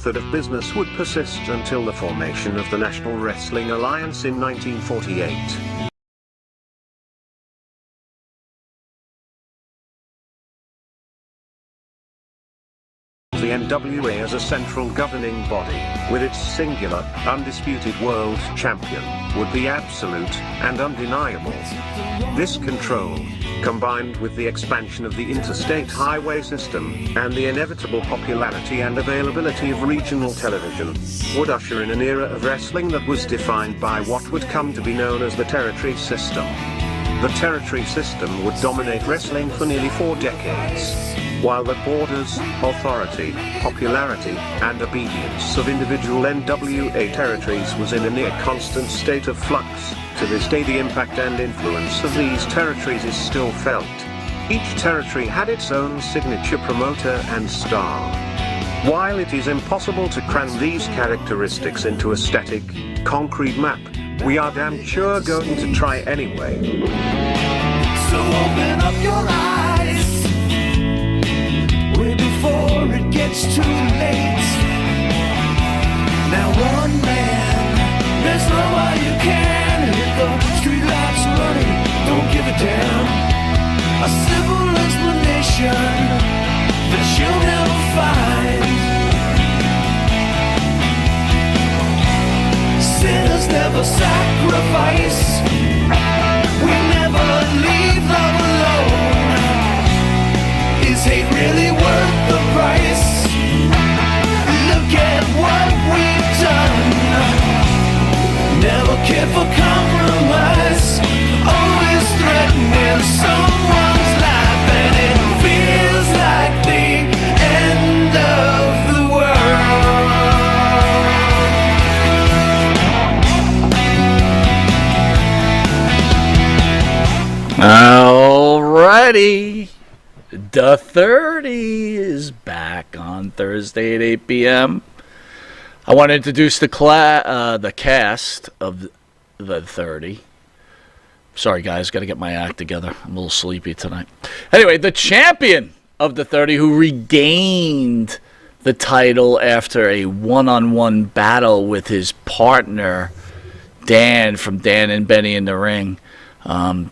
method of business would persist until the formation of the National Wrestling Alliance in 1948. The NWA as a central governing body, with its singular, undisputed world champion, would be absolute and undeniable. This control, combined with the expansion of the interstate highway system, and the inevitable popularity and availability of regional television, would usher in an era of wrestling that was defined by what would come to be known as the territory system. The territory system would dominate wrestling for nearly 4 decades. While the borders, authority, popularity, and obedience of individual NWA territories was in a near constant state of flux, to this day the impact and influence of these territories is still felt. Each territory had its own signature promoter and star. While it is impossible to cram these characteristics into a static, concrete map, we are damn sure going to try anyway. So open up your eyes way before it gets too late. Now one man, there's no way you can hit the streetlights running, don't give a damn. A simple explanation that you'll never find. Sinners never sacrifice. We never leave love alone. Is hate really worth the price? Look at what we've done. Never care for compromise. Always threatening someone's life, and it feels like the end of the world. Alrighty, the 30 is back on Thursday at 8 p.m. I want to introduce the cast of the 30. Sorry, guys, got to get my act together. I'm a little sleepy tonight. Anyway, the champion of the 30 who regained the title after a one-on-one battle with his partner, Dan, from Dan and Benny in the Ring.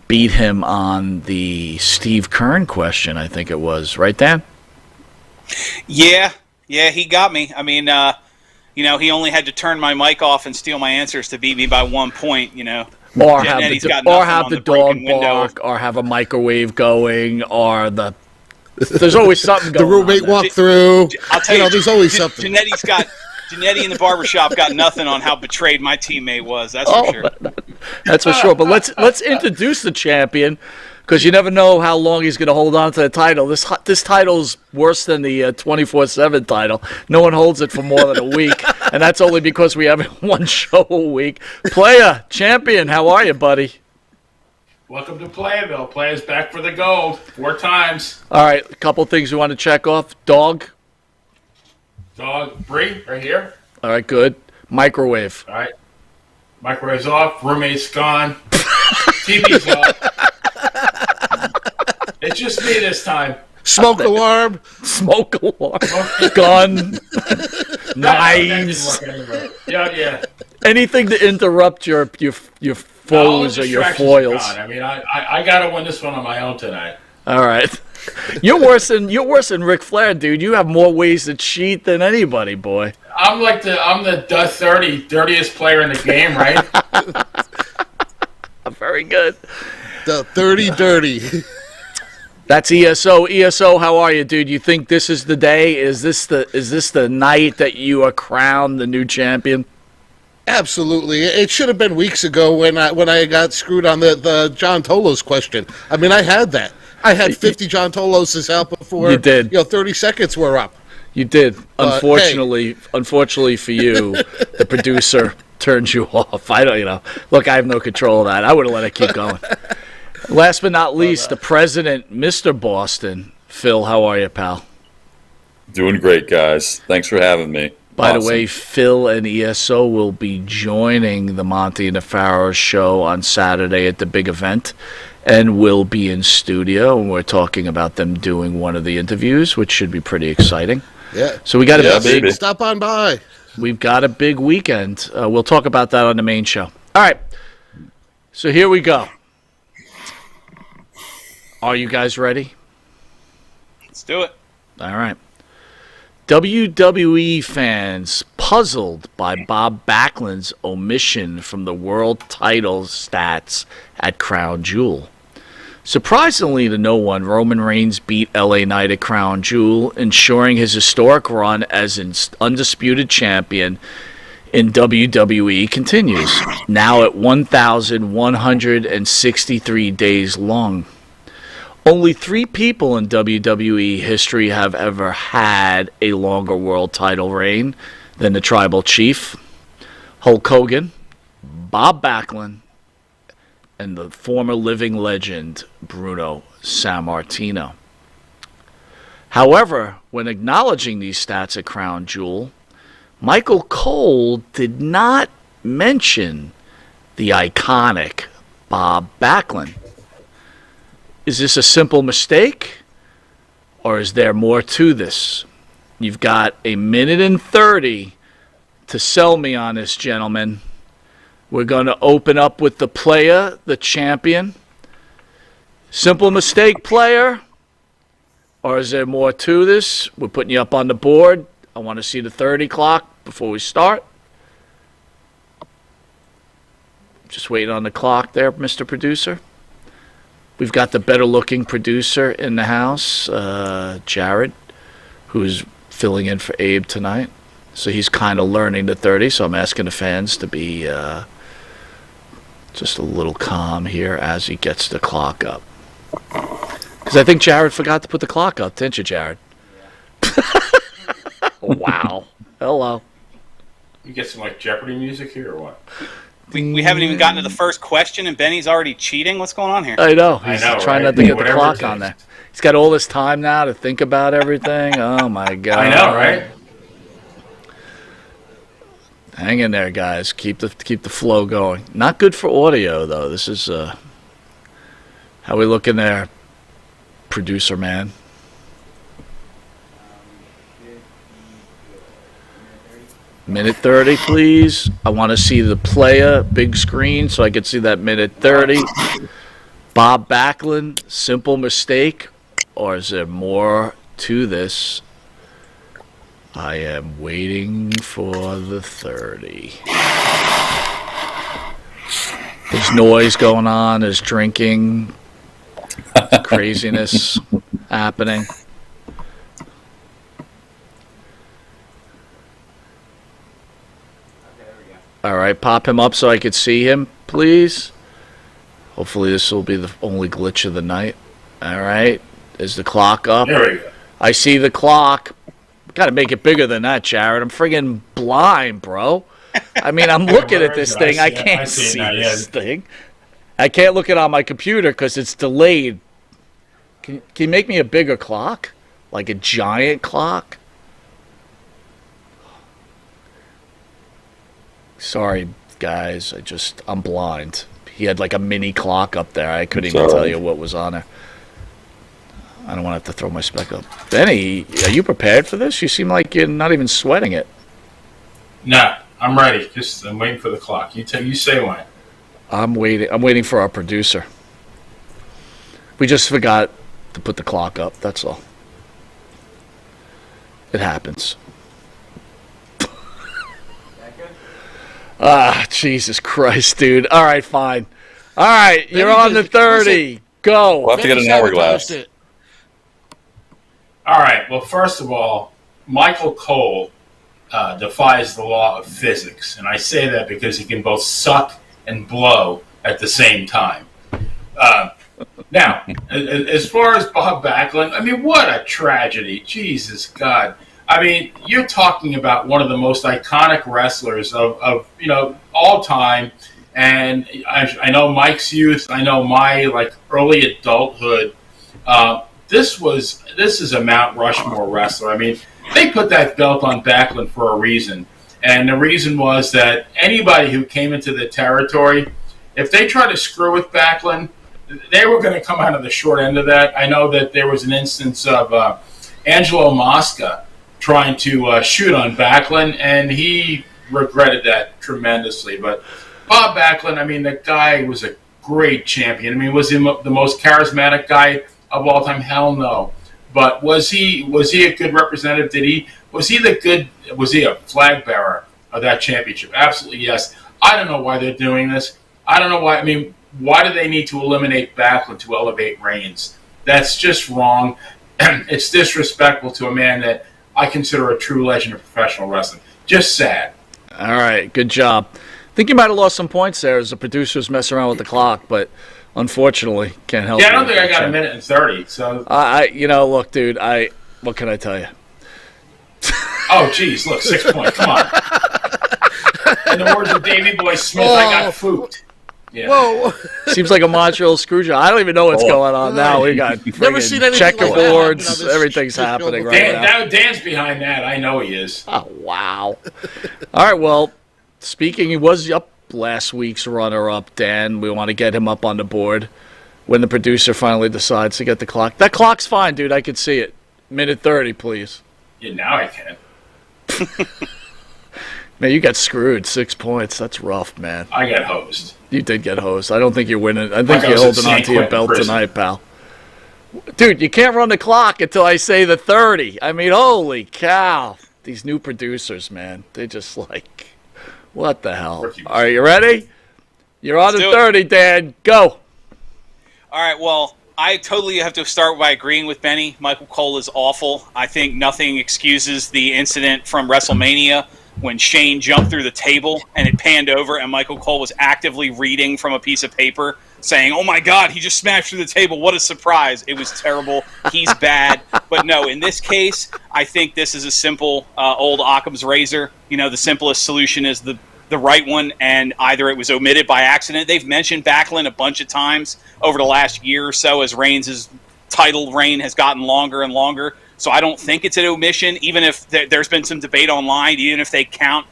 Beat him on the Steve Kern question, I think it was. Right, Dan? Yeah, he got me. I mean, he only had to turn my mic off and steal my answers to beat me by 1 point, Or have the dog bark, or have a microwave going, or there's always something going on. The roommate walk through. I'll tell you, there's always something. Janetti in the barbershop got nothing on how betrayed my teammate was. That's for sure. That's for sure. But let's introduce the champion, because you never know how long he's going to hold on to the title. This title's worse than the 24/7 title. No one holds it for more than a week, and that's only because we have one show a week. Playa, champion, how are you, buddy? Welcome to Playaville. Playa's back for the gold 4 times. All right, a couple things we want to check off. Dog, Bree, right here. All right, good. Microwave. All right. Microwave's off. Roommate's gone. TV's off. It's just me this time. Smoke alarm. Gun. Knives. Yeah. Anything to interrupt your foes or your foils. I mean, I got to win this one on my own tonight. All right. You're worse than Ric Flair, dude. You have more ways to cheat than anybody, boy. I'm the 30th player in the game, right? Very good. The 30 dirty. That's ESO. ESO, how are you, dude? You think this is the day? Is this the night that you are crowned the new champion? Absolutely. It should have been weeks ago when I got screwed on the John Tolos question. I mean, I had that. I had 50 John Toloses out before you did. 30 seconds were up. You did. Unfortunately for you, the producer turned you off. Look, I have no control of that. I would have let it keep going. Last but not least, the president, Mr. Boston. Phil, how are you, pal? Doing great, guys. Thanks for having me. By the way, Phil and ESO will be joining the Monty and the Pharaohs show on Saturday at the big event, and will be in studio, and we're talking about them doing one of the interviews, which should be pretty exciting. Yeah. So we got Yeah, a big baby. Stop on by. we've got a big weekend. We'll talk about that on the main show. All right. So here we go. Are you guys ready? Let's do it. All right. WWE fans puzzled by Bob Backlund's omission from the world title stats at Crown Jewel. Surprisingly to no one, Roman Reigns beat LA Knight at Crown Jewel, ensuring his historic run as an undisputed champion in WWE continues, now at 1,163 days long. Only 3 people in WWE history have ever had a longer world title reign than the Tribal Chief, Hulk Hogan, Bob Backlund, and the former living legend Bruno Sammartino. However, when acknowledging these stats at Crown Jewel, Michael Cole did not mention the iconic Bob Backlund. Is this a simple mistake, or is there more to this? You've got a minute and 30 to sell me on this, gentlemen. We're going to open up with the Playa, the champion. Simple mistake, player, or is there more to this? We're putting you up on the board. I want to see the 30 clock before we start. Just waiting on the clock there, Mr. Producer. We've got the better-looking producer in the house, Jared, who's filling in for Abe tonight. So he's kind of learning the 30, so I'm asking the fans to be just a little calm here as he gets the clock up. Because I think Jared forgot to put the clock up, didn't you, Jared? Wow. Hello. You get some like Jeopardy music here or what? We haven't even gotten to the first question, and Benny's already cheating. What's going on here? I know. He's I know, trying right? not to get the Whatever clock it on there. takes. He's got all this time now to think about everything. Oh, my God. I know, right? Hang in there, guys. Keep the flow going. Not good for audio, though. This is how we looking there, producer man. Minute 30, please. I want to see the Playa big screen so I can see that minute 30. Bob Backlund, simple mistake, or is there more to this? I am waiting for the 30. There's noise going on, there's drinking, craziness happening. All right, pop him up so I could see him, please. Hopefully this will be the only glitch of the night. All right, is the clock up? There we go. I see the clock. Got to make it bigger than that, Jared. I'm friggin' blind, bro. I mean, I'm looking Where at this is it? thing. I I can't see it see now, this yeah. thing. I can't look it on my computer because it's delayed. Can you make me a bigger clock? Like a giant clock? Sorry, guys. I'm blind. He had like a mini clock up there. I couldn't even Sorry. tell you what was on there. I don't want to have to throw my spec up. Benny, are you prepared for this? You seem like you're not even sweating it. Nah, I'm ready. I'm waiting for the clock. You say when. I'm waiting for our producer. We just forgot to put the clock up. That's all. It happens. Ah, Jesus Christ, dude. All right, fine. All right, you're on the 30. Go. We'll have to get an hourglass. It. All right. Well, first of all, Michael Cole defies the law of physics, and I say that because he can both suck and blow at the same time. Now, as far as Bob Backlund, I mean, what a tragedy! Jesus God. I mean, you're talking about one of the most iconic wrestlers of all time, and I know Mike's youth. I know my early adulthood. This is a Mount Rushmore wrestler. I mean, they put that belt on Backlund for a reason, and the reason was that anybody who came into the territory, if they tried to screw with Backlund, they were going to come out of the short end of that. I know that there was an instance of Angelo Mosca trying to shoot on Backlund, and he regretted that tremendously. But Bob Backlund, I mean, the guy was a great champion. I mean, was he the most charismatic guy of all time? Hell no. But was he a good representative? Was he a flag bearer of that championship? Absolutely yes. I don't know why they're doing this. I don't know why. I mean, why do they need to eliminate Backlund to elevate Reigns? That's just wrong. It's disrespectful to a man that I consider a true legend of professional wrestling. Just sad. All right, good job. I think you might have lost some points there as the producers mess around with the clock, but unfortunately, can't help. Yeah, I don't think I got a minute and 30. So, look, dude, what can I tell you? Oh, geez, look, 6 points. Come on. In the words of Davey Boy Smith, I got food. Yeah. Whoa! Seems like a Montreal screw job. I don't even know what's going on now. We got Never seen anything checkerboards. like that. Everything's happening right now. Dan's behind that. I know he is. Oh, wow. All right, well, speaking, he was up last week's runner-up, Dan. We want to get him up on the board when the producer finally decides to get the clock. That clock's fine, dude. I could see it. Minute 30, please. Yeah, now I can. Man, you got screwed. 6 points. That's rough, man. I got hosed. You did get hosed. I don't think you're winning. I think you're holding on to your belt tonight, pal. Dude, you can't run the clock until I say the 30. I mean, holy cow. These new producers, man. They just like, what the hell? Are you ready? You're on the 30, Dan. Go. All right, well, I totally have to start by agreeing with Benny. Michael Cole is awful. I think nothing excuses the incident from WrestleMania when Shane jumped through the table and it panned over and Michael Cole was actively reading from a piece of paper saying, "Oh my God, he just smashed through the table. What a surprise." It was terrible. He's bad. But no, in this case, I think this is a simple old Occam's razor. You know, the simplest solution is the right one, and either it was omitted by accident. They've mentioned Backlund a bunch of times over the last year or so as Reigns' title reign has gotten longer and longer. So I don't think it's an omission, even if there's been some debate online, even if they count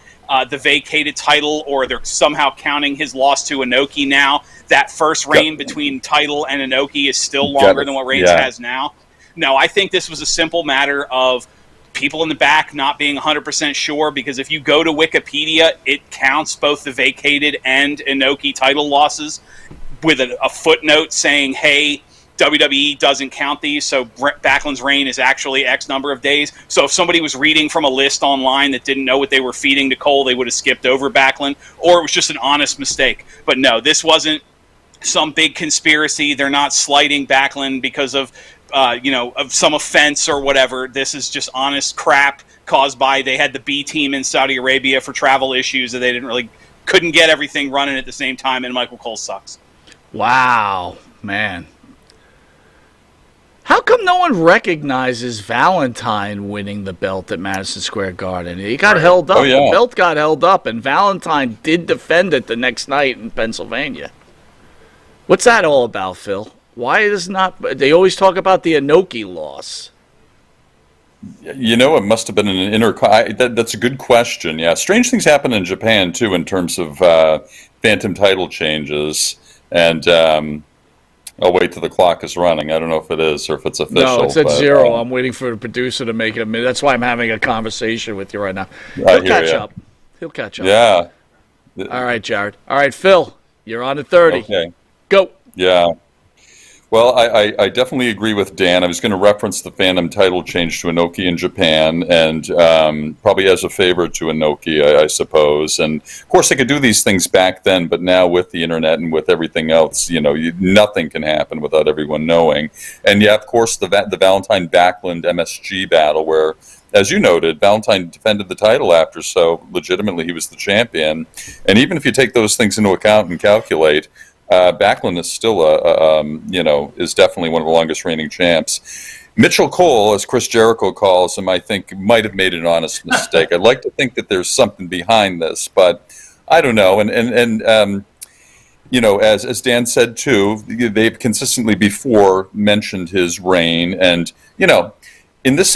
the vacated title or they're somehow counting his loss to Inoki now. That first reign between title and Inoki is still longer than what Reigns has now. No, I think this was a simple matter of people in the back not being 100% sure, because if you go to Wikipedia, it counts both the vacated and Inoki title losses with a footnote saying, hey, WWE doesn't count these, so Backlund's reign is actually X number of days. So if somebody was reading from a list online that didn't know what they were feeding to Cole, they would have skipped over Backlund, or it was just an honest mistake. But no, this wasn't some big conspiracy. They're not slighting Backlund because of of some offense or whatever. This is just honest crap caused by they had the B team in Saudi Arabia for travel issues, and they couldn't get everything running at the same time, and Michael Cole sucks. Wow, man. How come no one recognizes Valentine winning the belt at Madison Square Garden? He got held up. The belt got held up, and Valentine did defend it the next night in Pennsylvania. What's that all about, Phil? Why is not? They always talk about the Inoki loss. You know, it must have been an that's a good question. Yeah, strange things happen in Japan too in terms of phantom title changes. And I'll wait till the clock is running. I don't know if it is or if it's official. No, it's at 0. I'm waiting for the producer to make it a minute. That's why I'm having a conversation with you right now. He'll catch up. He'll catch up. Yeah. All right, Jared. All right, Phil, you're on at 30. Okay. Go. Yeah. Well, I definitely agree with Dan. I was going to reference the Phantom title change to Inoki in Japan, and probably as a favor to Inoki, I suppose. And of course, they could do these things back then, but now with the internet and with everything else, nothing can happen without everyone knowing. And yeah, of course, the Valentine Backlund MSG battle, where, as you noted, Valentine defended the title after, so legitimately he was the champion. And even if you take those things into account and calculate, Backlund is still is definitely one of the longest reigning champs. Mitchell Cole, as Chris Jericho calls him, I think might have made an honest mistake. I'd like to think that there's something behind this, but I don't know. And as Dan said too, they've consistently before mentioned his reign, and in this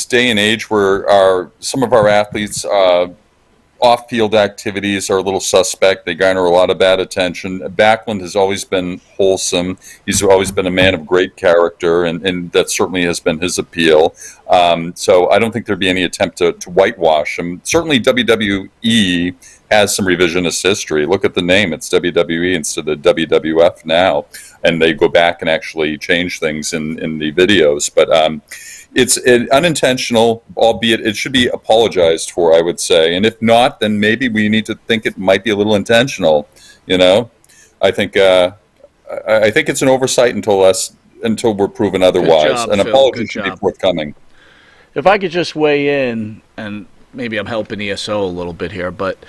day and age where some of our athletes off-field activities are a little suspect. They garner a lot of bad attention. Backlund has always been wholesome. He's always been a man of great character, and that certainly has been his appeal. So I don't think there'd be any attempt to whitewash him. Certainly WWE has some revisionist history. Look at the name. It's WWE instead of WWF now. And they go back and actually change things in the videos. But it's unintentional, albeit it should be apologized for, I would say. And if not, then maybe we need to think it might be a little intentional. I think it's an oversight until we're proven otherwise. job, An Phil. apology Good should be job. forthcoming. If I could just weigh in, and maybe I'm helping ESO a little bit here, but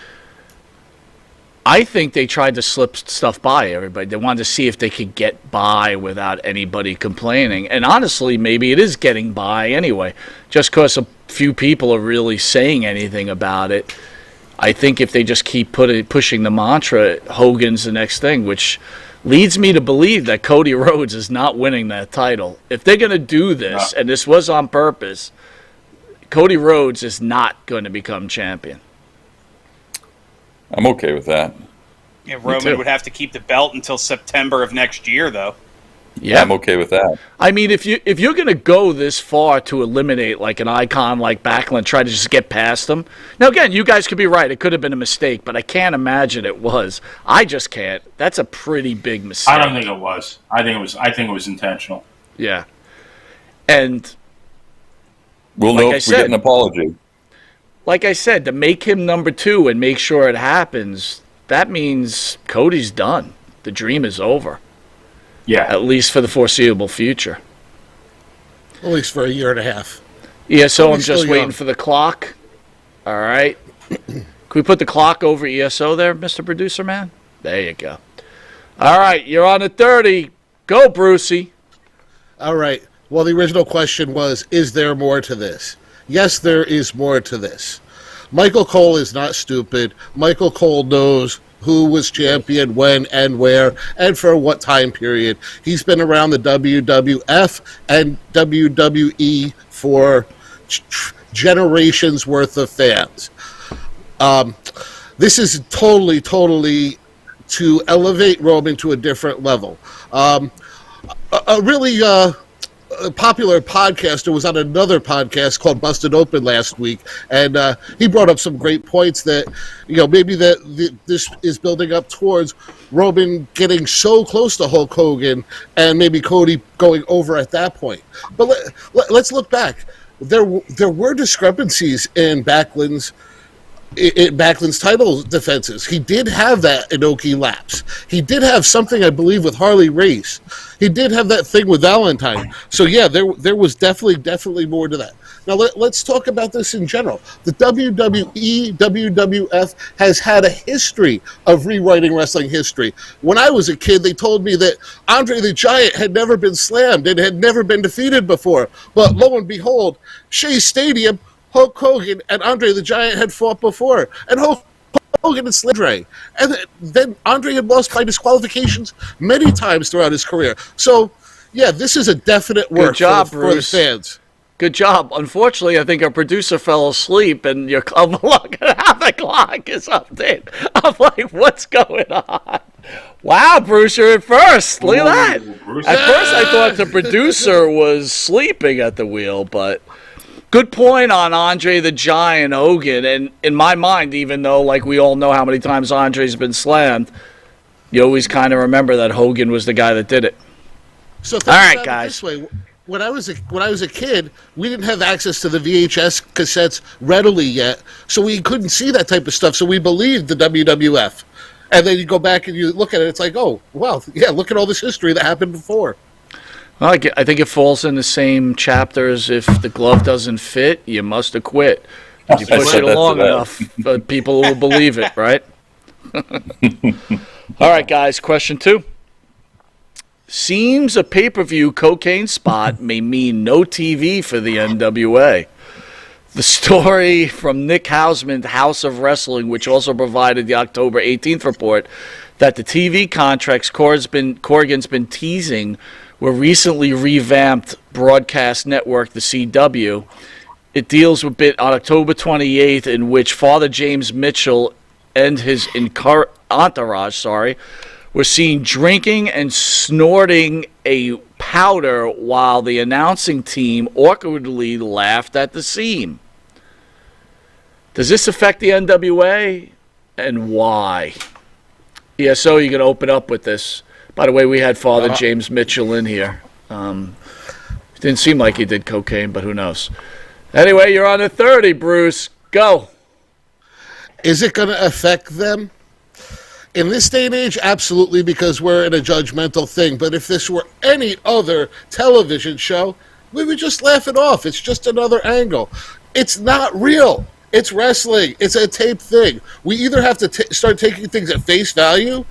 I think they tried to slip stuff by everybody. They wanted to see if they could get by without anybody complaining. And honestly, maybe it is getting by anyway. Just because a few people are really saying anything about it, I think if they just keep pushing the mantra, Hogan's the next thing, which leads me to believe that Cody Rhodes is not winning that title. If they're going to do this, and this was on purpose, Cody Rhodes is not going to become champion. I'm okay with that. Yeah, too. Roman would have to keep the belt until September of next year, though. Yeah, I'm okay with that. I mean, if you're going to go this far to eliminate like an icon like Backlund, try to just get past them. Now, again, you guys could be right. It could have been a mistake, but I can't imagine it was. I just can't. That's a pretty big mistake. I don't think it was. I think it was intentional. Yeah. And We'll Like know I if we get said- an apology. like I said, to make him number 2 and make sure it happens, that means Cody's done. The dream is over, Yeah. at least for the foreseeable future. At least for a year and a half. Yeah, so I'm Cody's just still waiting young. for the clock. All right. Can we put the clock over ESO there, Mr. Producer Man? There you go. All right, you're on the 30. Go, Brucey. All right. Well, the original question was, is there more to this? Yes, there is more to this. Michael Cole is not stupid. Michael Cole knows who was champion, when, and where, and for what time period. He's been around the WWF and WWE for generations worth of fans. This is totally to elevate Roman to a different level. A really popular podcaster was on another podcast called Busted Open last week, and he brought up some great points that, maybe this is building up towards Roman getting so close to Hulk Hogan and maybe Cody going over at that point. But let's look back. There were discrepancies in Backlund's title defenses. He did have that Inoki lapse. He did have something, I believe, with Harley Race. He did have that thing with Valentine. So yeah, there was definitely more to that. Now let's talk about this in general. The WWE, WWF has had a history of rewriting wrestling history. When I was a kid, they told me that Andre the Giant had never been slammed and had never been defeated before. But lo and behold, Shea Stadium, Hulk Hogan and Andre the Giant had fought before, and Hulk Hogan and Andre. And then Andre had lost by disqualifications many times throughout his career. So, yeah, this is a definite work job, for the Bruce. fans. Good job. Unfortunately, I think our producer fell asleep, and I'm looking at how the clock is updated. I'm like, what's going on? Wow, Bruce, you're at first. Look at that. Bruce. At first, I thought the producer was sleeping at the wheel, but good point on Andre the Giant Hogan. And in my mind, even though, like, we all know how many times Andre's been slammed, you always kind of remember that Hogan was the guy that did it. So think All right, about it guys. this way. When I was a kid, we didn't have access to the VHS cassettes readily yet, so we couldn't see that type of stuff. So we believed the WWF, and then you go back and you look at it. It's like, oh, well, yeah, look at all this history that happened before. Well, I think it falls in the same chapter as if the glove doesn't fit, you must have quit. You I push said it that long to that. enough, but people will believe it, right? All right, guys, question 2. Seems a pay-per-view cocaine spot may mean no TV for the NWA. The story from Nick Hausman, House of Wrestling, which also provided the October 18th report, that the TV contracts Corrigan's been teasing were recently revamped broadcast network, the CW, It deals with it on October 28th, in which Father James Mitchell and his entourage, were seen drinking and snorting a powder while the announcing team awkwardly laughed at the scene. Does this affect the NWA, and why? Yeah, so you can open up with this. By the way, we had Father James Mitchell in here. Didn't seem like he did cocaine, but who knows? Anyway, you're on the 30, Bruce. Go. Is it going to affect them? In this day and age, absolutely, because we're in a judgmental thing. But if this were any other television show, we would just laugh it off. It's just another angle. It's not real. It's wrestling. It's a taped thing. We either have to start taking things at face value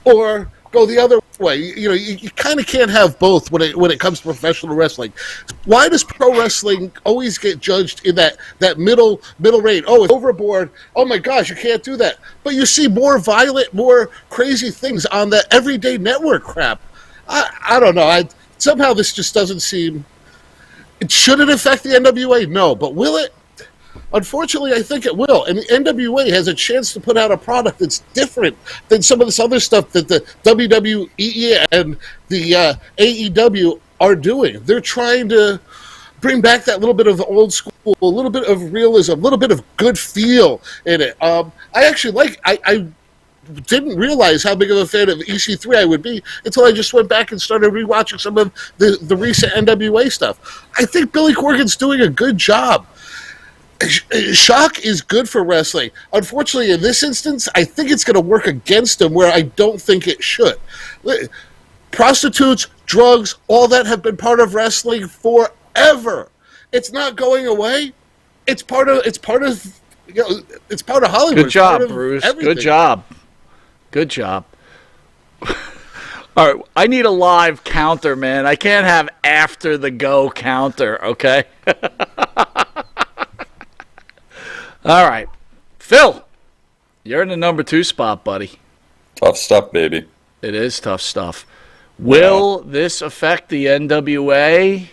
or go the other way. You kind of can't have both when it comes to professional wrestling. Why does pro wrestling always get judged in that middle rate? Oh, it's overboard. Oh my gosh, you can't do that. But you see more violent, more crazy things on that everyday network crap. I don't know. Somehow this just doesn't seem. Should it affect the NWA? No, but will it? Unfortunately, I think it will. And the NWA has a chance to put out a product that's different than some of this other stuff that the WWE and the AEW are doing. They're trying to bring back that little bit of old school, a little bit of realism, a little bit of good feel in it. I actually I didn't realize how big of a fan of EC3 I would be until I just went back and started rewatching some of the recent NWA stuff. I think Billy Corgan's doing a good job. Shock is good for wrestling. Unfortunately, in this instance, I think it's going to work against him where I don't think it should. Prostitutes, drugs, all that have been part of wrestling forever. It's not going away. It's part of Hollywood. Good job, Bruce. Everything. Good job. All right, I need a live counter, man. I can't have after the go counter, okay? All right. Phil, you're in the number 2 spot, buddy. Tough stuff, baby. It is tough stuff. Will this affect the NWA,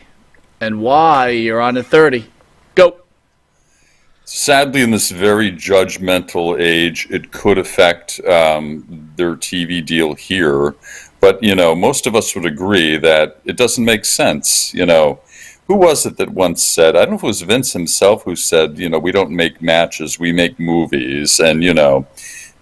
and why? You're on the 30. Go. Sadly, in this very judgmental age, it could affect their TV deal here. But, most of us would agree that it doesn't make sense, Who was it that once said, I don't know if it was Vince himself who said, we don't make matches, we make movies. And,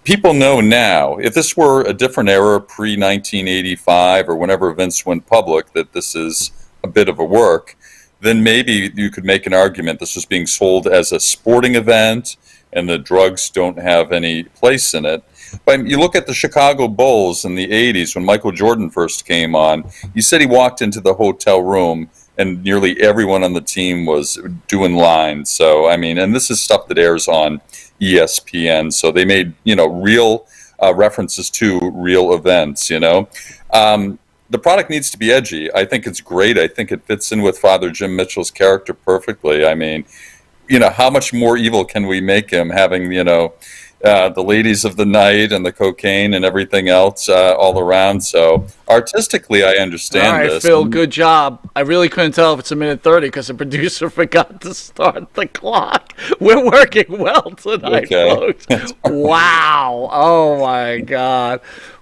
people know now, if this were a different era, pre-1985 or whenever Vince went public, that this is a bit of a work, then maybe you could make an argument this is being sold as a sporting event and the drugs don't have any place in it. But you look at the Chicago Bulls in the 80s when Michael Jordan first came on, you said he walked into the hotel room and nearly everyone on the team was doing lines. So, and this is stuff that airs on ESPN. So they made, real references to real events, The product needs to be edgy. I think it's great. I think it fits in with Father Jim Mitchell's character perfectly. How much more evil can we make him having, the ladies of the night and the cocaine and everything else all around. So artistically, I understand all right, this. Phil, good job. I really couldn't tell if it's a minute 30 because the producer forgot to start the clock. We're working well tonight, folks. Wow. Oh, my God.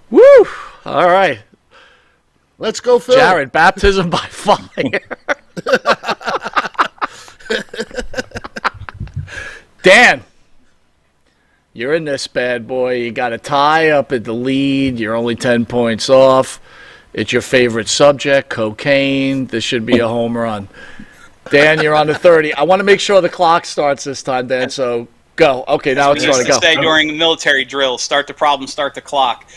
Woo. All right. Let's go, Phil. Jared, baptism by fire. Dan. You're in this bad boy. You got a tie up at the lead. You're only 10 points off. It's your favorite subject, cocaine. This should be a home run. Dan, you're on the 30. I want to make sure the clock starts this time, Dan, so go. Okay, now it's starting to go. Say during military drills, start the problem, start the clock.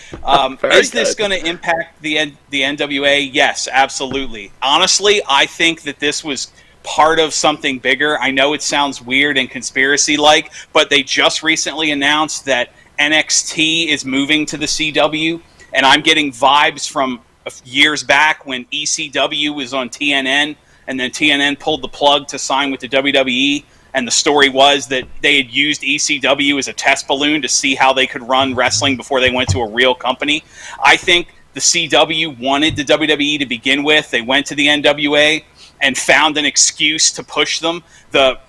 Is this going to impact the NWA? Yes, absolutely. Honestly, I think that this was part of something bigger. I know it sounds weird and conspiracy-like, but they just recently announced that NXT is moving to the CW, and I'm getting vibes from years back when ECW was on TNN, and then TNN pulled the plug to sign with the WWE, and the story was that they had used ECW as a test balloon to see how they could run wrestling before they went to a real company. I think the CW wanted the WWE to begin with. They went to the NWA. and found an excuse to push them.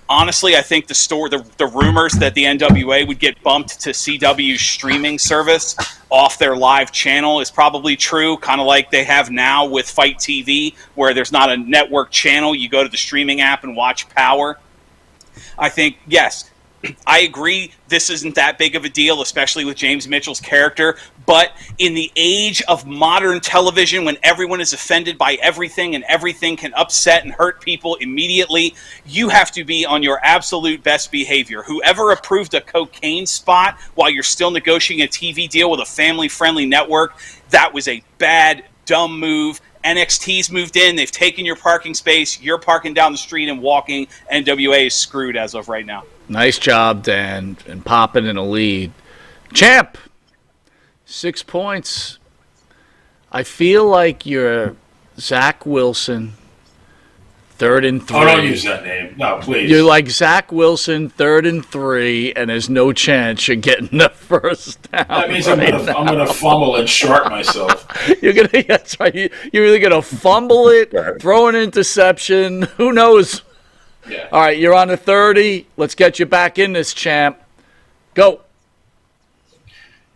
Honestly, I think the rumors that the NWA would get bumped to CW's streaming service off their live channel is probably true, kind of like they have now with Fight TV, where there's not a network channel. You go to the streaming app and watch Power. I think, yes, I agree this isn't that big of a deal, especially with James Mitchell's character. But in the age of modern television, when everyone is offended by everything and everything can upset and hurt people immediately, you have to be on your absolute best behavior. Whoever approved a cocaine spot while you're still negotiating a TV deal with a family-friendly network, that was a bad, dumb move. NXT's moved in. They've taken your parking space. You're parking down the street and walking. NWA is screwed as of right now. Nice job, Dan, and popping in a lead. Champ, 6 points. I feel like you're Zach Wilson, 3rd and 3. Oh, don't use that name. No, please. You're like Zach Wilson, 3rd and 3, and there's no chance you're getting the first down. That means I'm gonna fumble and short myself. That's right. You're either gonna fumble it, throw an interception. Who knows? Yeah. All right, you're on the 30. Let's get you back in this, champ. Go.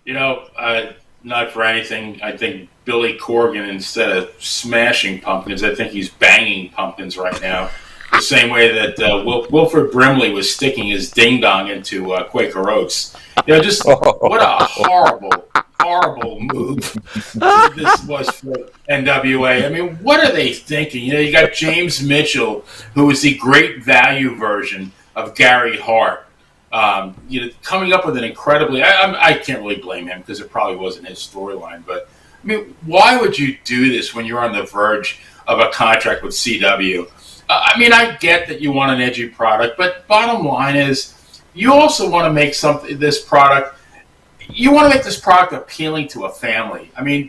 Not for anything. I think Billy Corgan, instead of smashing pumpkins, I think he's banging pumpkins right now. The same way that Wilford Brimley was sticking his ding dong into Quaker Oats. What a horrible move this was for NWA. I mean, what are they thinking? You got James Mitchell, who is the great value version of Gary Hart. Coming up with an incredibly... I can't really blame him because it probably wasn't his storyline. But, I mean, why would you do this when you're on the verge of a contract with CW? I get that you want an edgy product, but bottom line is you also want to make this product appealing to a family. I mean,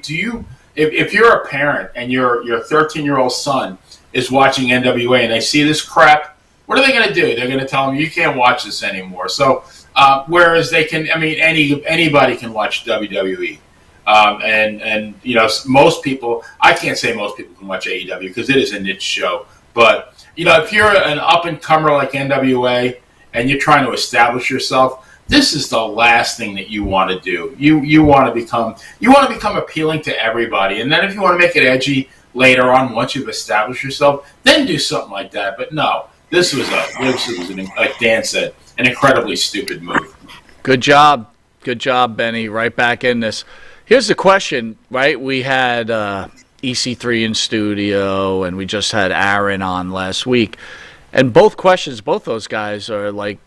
if you're a parent and your 13-year-old son is watching NWA and they see this crap, what are they going to do? They're going to tell them you can't watch this anymore. So, whereas they can, anybody can watch WWE. Most people, I can't say most people can watch AEW because it is a niche show. But, if you're an up-and-comer like NWA and you're trying to establish yourself, this is the last thing that you want to do. You want to become appealing to everybody. And then if you want to make it edgy later on, once you've established yourself, then do something like that. But no, this was like Dan said, an incredibly stupid move. Good job, Benny. Right back in this. Here's the question, right? We had EC3 in studio, and we just had Aaron on last week. And both those guys are like,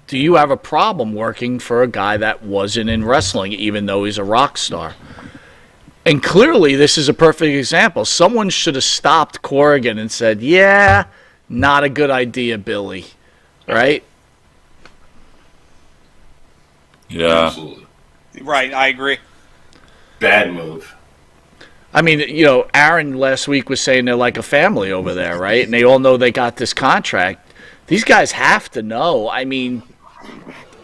do you have a problem working for a guy that wasn't in wrestling, even though he's a rock star? And clearly, this is a perfect example. Someone should have stopped Corrigan and said, yeah, not a good idea, Billy. Right? Yeah. Absolutely. Right, I agree. Bad move. I mean, Aaron last week was saying they're like a family over there, right? And they all know they got this contract. These guys have to know. I mean,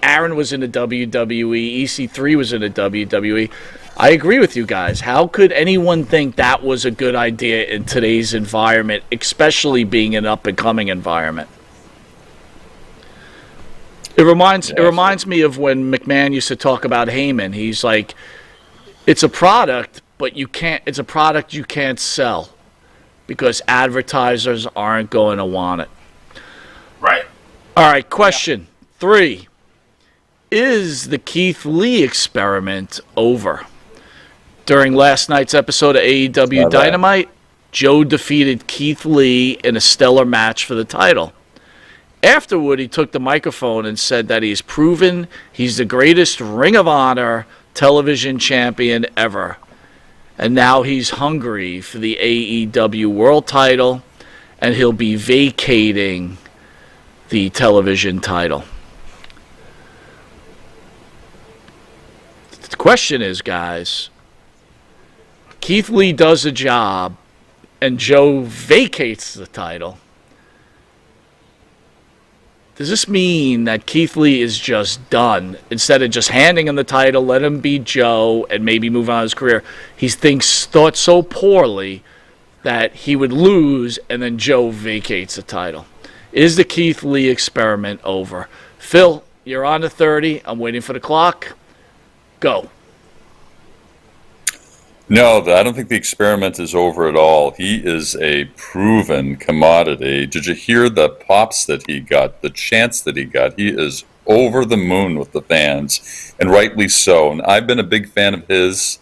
Aaron was in the WWE. EC3 was in the WWE. I agree with you guys. How could anyone think that was a good idea in today's environment, especially being an up-and-coming environment? It reminds me of when McMahon used to talk about Heyman. He's like, it's a product, but it's a product you can't sell because advertisers aren't going to want it. Right. All right, question 3. Is the Keith Lee experiment over? During last night's episode of AEW Dynamite, Joe defeated Keith Lee in a stellar match for the title. Afterward, he took the microphone and said that he's proven he's the greatest Ring of Honor television champion ever. And now he's hungry for the AEW World title, and he'll be vacating the television title. The question is, guys, Keith Lee does a job and Joe vacates the title. Does this mean that Keith Lee is just done? Instead of just handing him the title, let him be Joe and maybe move on his career, he thought so poorly that he would lose and then Joe vacates the title. Is the Keith Lee experiment over? Phil, you're on to 30. I'm waiting for the clock. Go. No, I don't think the experiment is over at all. He is a proven commodity. Did you hear the pops that he got, the chants that he got? He is over the moon with the fans, and rightly so. And I've been a big fan of his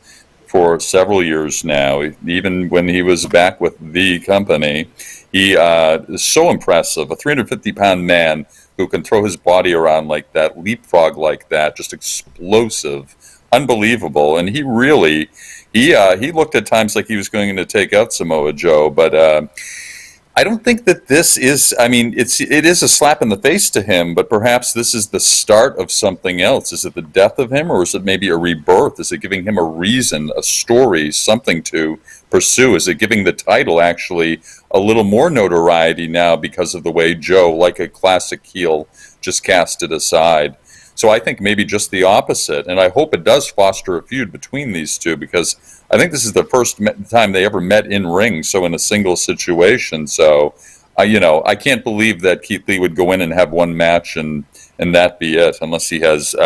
for several years now, even when he was back with the company. He is so impressive, a 350-pound man who can throw his body around like that, leapfrog like that, just explosive, unbelievable. And he really... He looked at times like he was going to take out Samoa Joe, but I don't think that this is. I mean, it is a slap in the face to him, but perhaps this is the start of something else. Is it the death of him, or is it maybe a rebirth? Is it giving him a reason, a story, something to pursue? Is it giving the title actually a little more notoriety now because of the way Joe, like a classic heel, just cast it aside? So I think maybe just the opposite, and I hope it does foster a feud between these two, because I think this is the first time they ever met in ring, so in a single situation. So, I can't believe that Keith Lee would go in and have one match and that be it, unless he has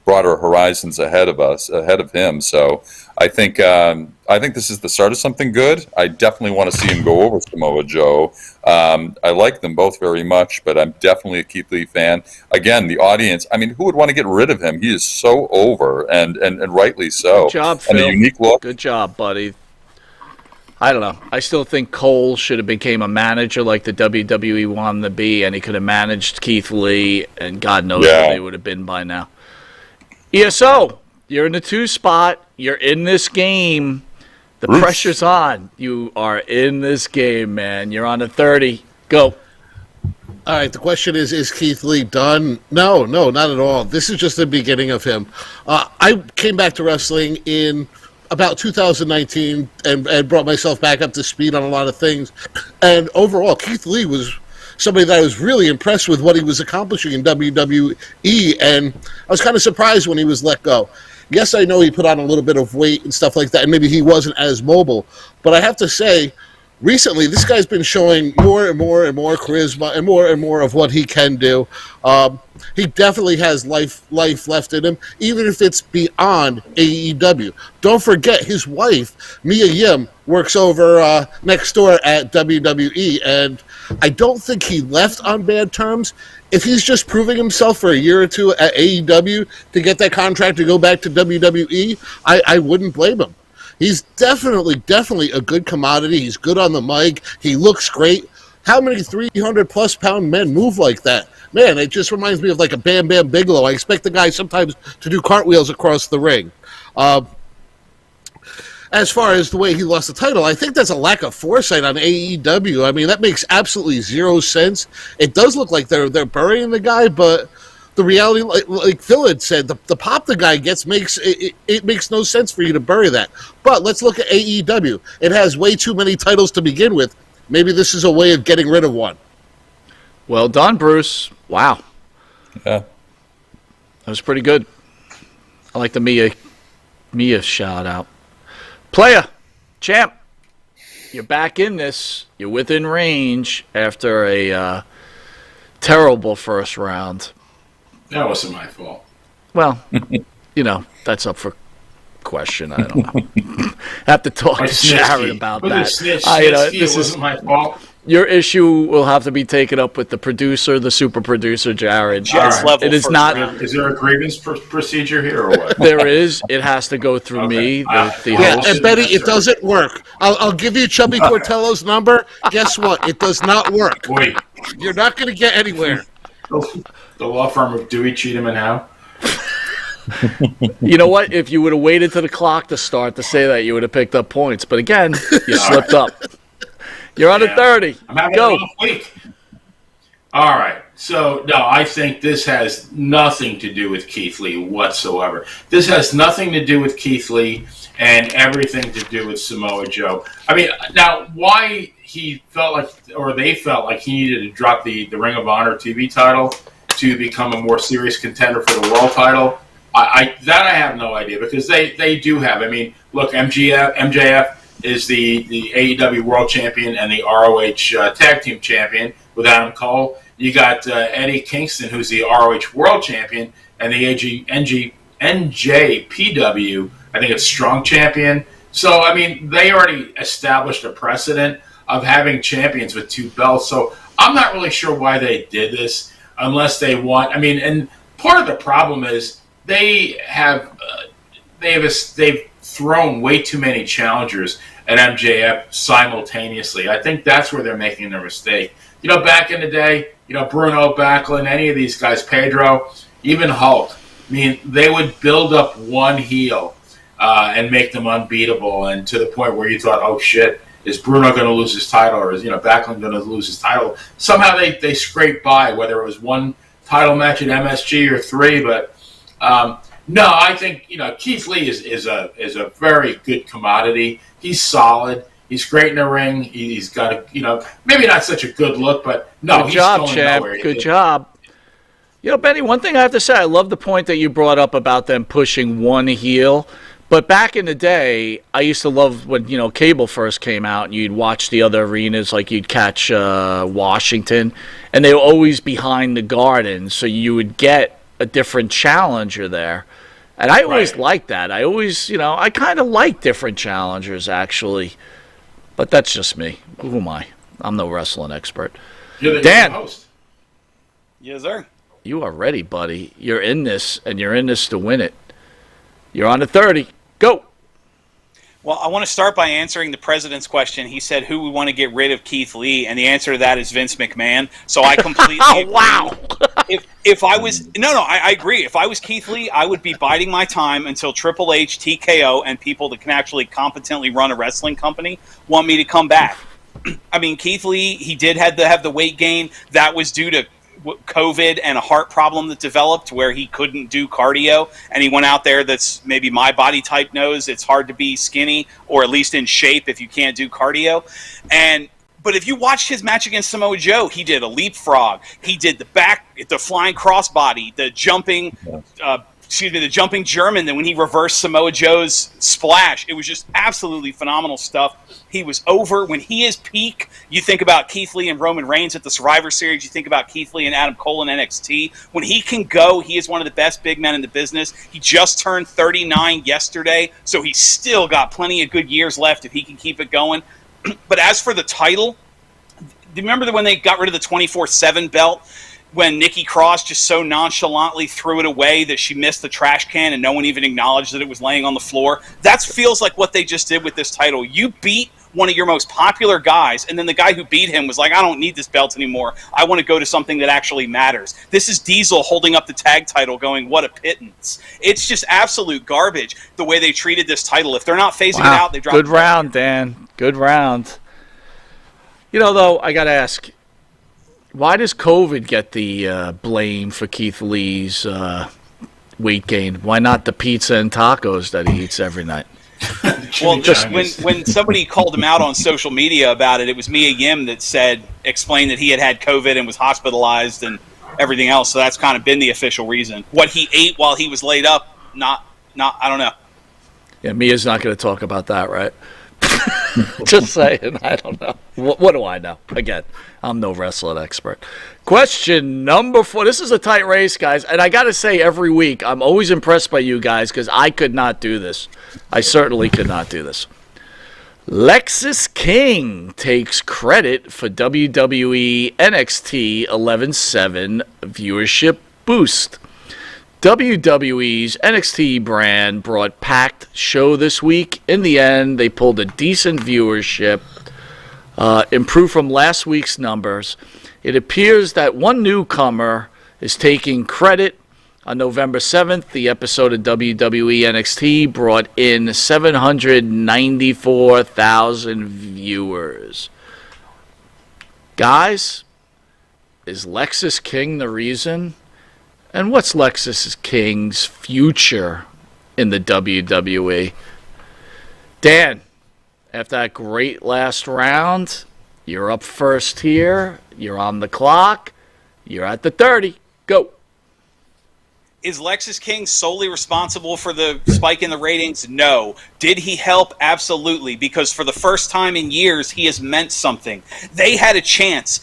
broader horizons ahead of him. So I think this is the start of something good. I definitely want to see him go over Samoa Joe. I like them both very much, but I'm definitely a Keith Lee fan. Again, the audience, I mean, who would want to get rid of him? He is so over, and rightly so. Good job, Phil. And a unique look. Good job, buddy. I don't know. I still think Cole should have became a manager like the WWE wanted him to be, and he could have managed Keith Lee, and God knows where they would have been by now. ESO, you're in the 2 spot. You're in this game. The pressure's on. You are in this game, man. You're on the 30. Go. All right, the question is Keith Lee done? No, not at all. This is just the beginning of him. I came back to wrestling in about 2019 and brought myself back up to speed on a lot of things. And overall, Keith Lee was somebody that I was really impressed with what he was accomplishing in WWE, and I was kind of surprised when he was let go. Yes, I know he put on a little bit of weight and stuff like that, and maybe he wasn't as mobile, but I have to say, recently, this guy's been showing more and more charisma and more of what he can do. He definitely has life left in him, even if it's beyond AEW. Don't forget, his wife, Mia Yim, works over next door at WWE, and I don't think he left on bad terms. If he's just proving himself for a year or two at AEW to get that contract to go back to WWE, I wouldn't blame him. He's definitely a good commodity. He's good on the mic. He looks great. How many 300-plus pound men move like that? Man, it just reminds me of like a Bam Bam Bigelow. I expect the guy sometimes to do cartwheels across the ring. As far as the way he lost the title, I think that's a lack of foresight on AEW. I mean, that makes absolutely zero sense. It does look like they're burying the guy, but the reality, like Phil had said, the pop the guy gets makes no sense for you to bury that. But let's look at AEW. It has way too many titles to begin with. Maybe this is a way of getting rid of one. Well done, Bruce. Wow. Yeah. That was pretty good. I like the Mia shout out. Playa, champ, you're back in this. You're within range after a terrible first round. That wasn't my fault. Well, that's up for question. I don't know. Have to talk to Sharon about that. This wasn't my fault. Your issue will have to be taken up with the producer, the super producer, Jared. Level it is not. Is there a grievance procedure here or what? There is. It has to go through me, the host. And Betty, it doesn't work. I'll give you Chubby Tortello's number. Guess what? It does not work. Wait. You're not going to get anywhere. The law firm of Dewey, Cheatham, and Howe? You know what? If you would have waited to the clock to start to say that, you would have picked up points. But again, you slipped up. You're on a 30. I'm having Go. a rough week. All right. So, no, I think this has nothing to do with Keith Lee whatsoever. This has nothing to do with Keith Lee and everything to do with Samoa Joe. I mean, now, why he felt like, or they felt like he needed to drop the Ring of Honor TV title to become a more serious contender for the world title, I have no idea, because they do have. I mean, look, MJF is the AEW World Champion and the ROH Tag Team Champion with Adam Cole. You got Eddie Kingston, who's the ROH World Champion, and the NJPW, I think it's Strong Champion. So, I mean, they already established a precedent of having champions with 2 belts. So I'm not really sure why they did this unless they want. I mean, and part of the problem is they've thrown way too many challengers at MJF simultaneously. I think that's where they're making their mistake. You know, back in the day, you know, Bruno, Backlund, any of these guys, Pedro, even Hulk, I mean, they would build up one heel and make them unbeatable, and to the point where you thought, oh shit, is Bruno going to lose his title, or is Backlund going to lose his title? Somehow they scraped by, whether it was 1 title match at MSG or 3. But no, I think Keith Lee is a very good commodity. He's solid. He's great in the ring. He's got a maybe not such a good look, but no, good job, champ. Good job. Benny, one thing I have to say, I love the point that you brought up about them pushing one heel. But back in the day, I used to love when, cable first came out and you'd watch the other arenas, like you'd catch Washington, and they were always behind the Garden, so you would get a different challenger there. And I always liked that. I always, I kind of like different challengers, actually. But that's just me. Who am I? I'm no wrestling expert. You're the Dan. host. Yes, sir. You are ready, buddy. You're in this, and you're in this to win it. You're on the 30. Go. Well, I want to start by answering the president's question. He said, who we want to get rid of Keith Lee? And the answer to that is Vince McMahon. So I completely agree. Wow. If I was – I agree. If I was Keith Lee, I would be biding my time until Triple H, TKO, and people that can actually competently run a wrestling company want me to come back. I mean, Keith Lee, he did have the weight gain. That was due to COVID and a heart problem that developed where he couldn't do cardio, and he went out there. That's maybe my body type knows it's hard to be skinny or at least in shape if you can't do cardio. But if you watched his match against Samoa Joe, he did a leapfrog. He did the flying crossbody, the jumping German. Then when he reversed Samoa Joe's splash, it was just absolutely phenomenal stuff. He was over. When he is peak, you think about Keith Lee and Roman Reigns at the Survivor Series. You think about Keith Lee and Adam Cole in NXT. When he can go, he is one of the best big men in the business. He just turned 39 yesterday, so he's still got plenty of good years left if he can keep it going. But as for the title, do you remember when they got rid of the 24/7 belt? When Nikki Cross just so nonchalantly threw it away that she missed the trash can and no one even acknowledged that it was laying on the floor? That feels like what they just did with this title. You beat one of your most popular guys, and then the guy who beat him was like, I don't need this belt anymore. I want to go to something that actually matters. This is Diesel holding up the tag title going, what a pittance. It's just absolute garbage the way they treated this title. If they're not phasing it out, they drop it. Good round, Dan. Good round. Though, I got to ask, why does COVID get the blame for Keith Lee's weight gain? Why not the pizza and tacos that he eats every night? Well, just when somebody called him out on social media about it, it was Mia Yim that explained that he had COVID and was hospitalized and everything else. So that's kind of been the official reason. What he ate while he was laid up, not I don't know. Yeah, Mia's not going to talk about that, right? Just saying, I don't know. What do I know? Again, I'm no wrestling expert. Question number 4. This is a tight race, guys. And I got to say, every week, I'm always impressed by you guys because I could not do this. I certainly could not do this. Lexis King takes credit for WWE NXT 11/7 viewership boost. WWE's NXT brand brought packed show this week. In the end, they pulled a decent viewership, improved from last week's numbers. It appears that one newcomer is taking credit. On November 7th, the episode of WWE NXT brought in 794,000 viewers. Guys, is Lexis King the reason? And what's Lexis King's future in the WWE? Dan, after that great last round, you're up first here. You're on the clock. You're at the 30. Go. Is Lexus King solely responsible for the spike in the ratings? No. Did he help? Absolutely, because for the first time in years, he has meant something. They had a chance.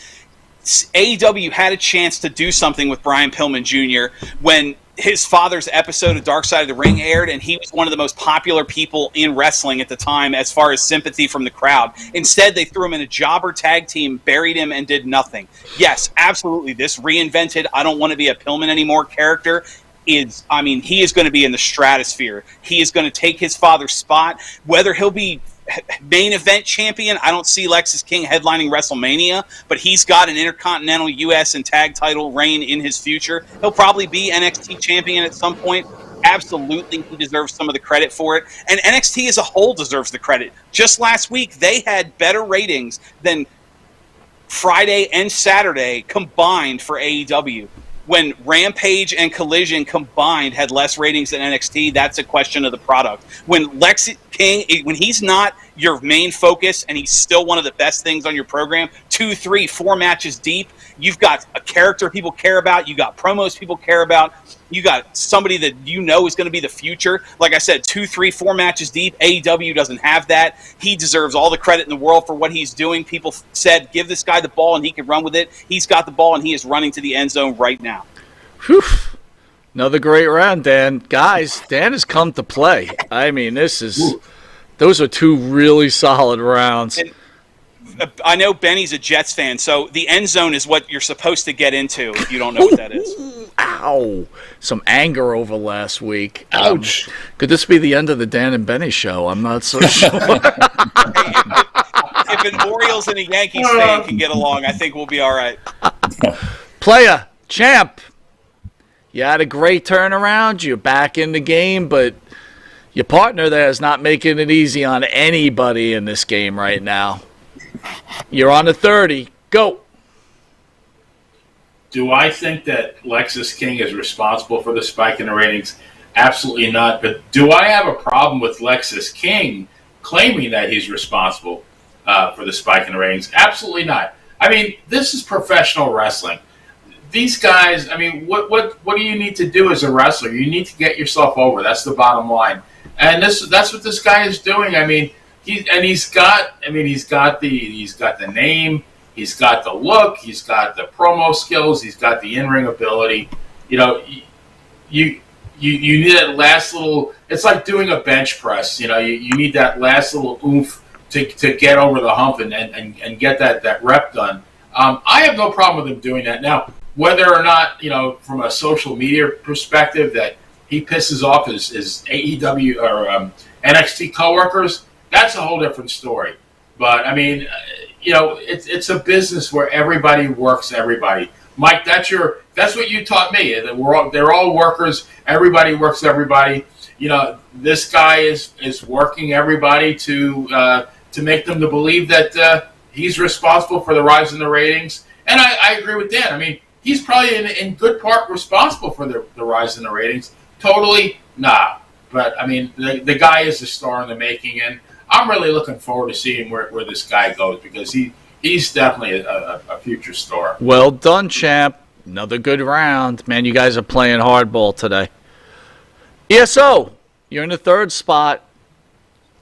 AEW had a chance to do something with Brian Pillman Jr. when his father's episode of Dark Side of the Ring aired, and he was one of the most popular people in wrestling at the time as far as sympathy from the crowd. Instead, they threw him in a jobber tag team, buried him, and did nothing. Yes, absolutely, this reinvented I don't want to be a Pillman anymore character is, I mean, he is going to be in the stratosphere. He is going to take his father's spot. Whether he'll be main event champion, I don't see Lexus King headlining WrestleMania, but he's got an Intercontinental US and tag title reign in his future. He'll probably be NXT champion at some point. Absolutely, he deserves some of the credit for it. And NXT as a whole deserves the credit. Just last week, they had better ratings than Friday and Saturday combined for AEW. When Rampage and Collision combined had less ratings than NXT, that's a question of the product. When Lex King, when he's not your main focus and he's still one of the best things on your program, 2, 3, 4 matches deep, you've got a character people care about, you got promos people care about, you got somebody that you know is going to be the future. Like I said, 2, 3, 4 matches deep, AEW doesn't have that. He deserves all the credit in the world for what he's doing. People said, give this guy the ball and he can run with it. He's got the ball and he is running to the end zone right now. Whew. Another great round, Dan. Guys, Dan has come to play. I mean, those are 2 really solid rounds. And I know Benny's a Jets fan, so the end zone is what you're supposed to get into if you don't know what that is. Ow. Some anger over last week. Ouch. Could this be the end of the Dan and Benny show? I'm not so sure. If an Orioles and a Yankees fan can get along, I think we'll be all right. Playa, champ. You had a great turnaround. You're back in the game, but your partner there is not making it easy on anybody in this game right now. You're on the 30. Go. Do I think that Lexus King is responsible for the spike in the ratings? Absolutely not. But do I have a problem with Lexus King claiming that he's responsible for the spike in the ratings? Absolutely not. I mean, this is professional wrestling. These guys, I mean, what do you need to do as a wrestler? You need to get yourself over. That's the bottom line. And that's what this guy is doing. I mean, he's got the name, he's got the look, he's got the promo skills, he's got the in-ring ability. You know, you need that last little. It's like doing a bench press. You know, you need that last little oomph to get over the hump and get that rep done. I have no problem with him doing that. Now, whether or not, you know, from a social media perspective that he pisses off his AEW or NXT coworkers, that's a whole different story. But I mean, you know, it's a business where everybody works everybody. Mike, that's what you taught me. They're all workers. Everybody works everybody. You know, this guy is working everybody to make them to believe that he's responsible for the rise in the ratings. And I agree with Dan. I mean, he's probably in good part responsible for the rise in the ratings. Totally, nah. But, I mean, the guy is a star in the making, and I'm really looking forward to seeing where this guy goes because he's definitely a future star. Well done, champ. Another good round. Man, you guys are playing hardball today. ESO, you're in the 3rd spot.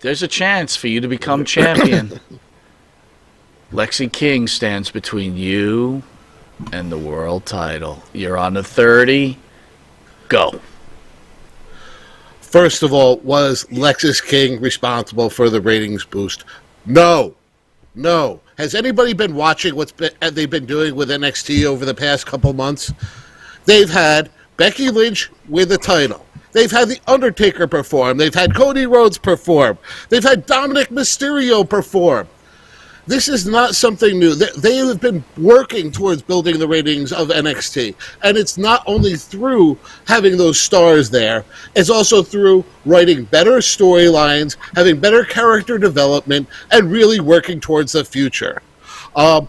There's a chance for you to become champion. Lexi King stands between you and the world title. You're on the 30. Go. First of all, was Lexus King responsible for the ratings boost? No. Has anybody been watching what they've been doing with NXT over the past couple months? They've had Becky Lynch win the title. They've had The Undertaker perform. They've had Cody Rhodes perform. They've had Dominic Mysterio perform. This is not something new. They have been working towards building the ratings of NXT. And it's not only through having those stars there, it's also through writing better storylines, having better character development, and really working towards the future. Brian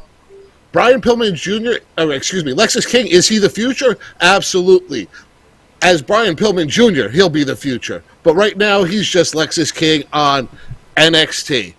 Pillman Jr., Lexus King, is he the future? Absolutely. As Brian Pillman Jr., he'll be the future. But right now, he's just Lexus King on NXT.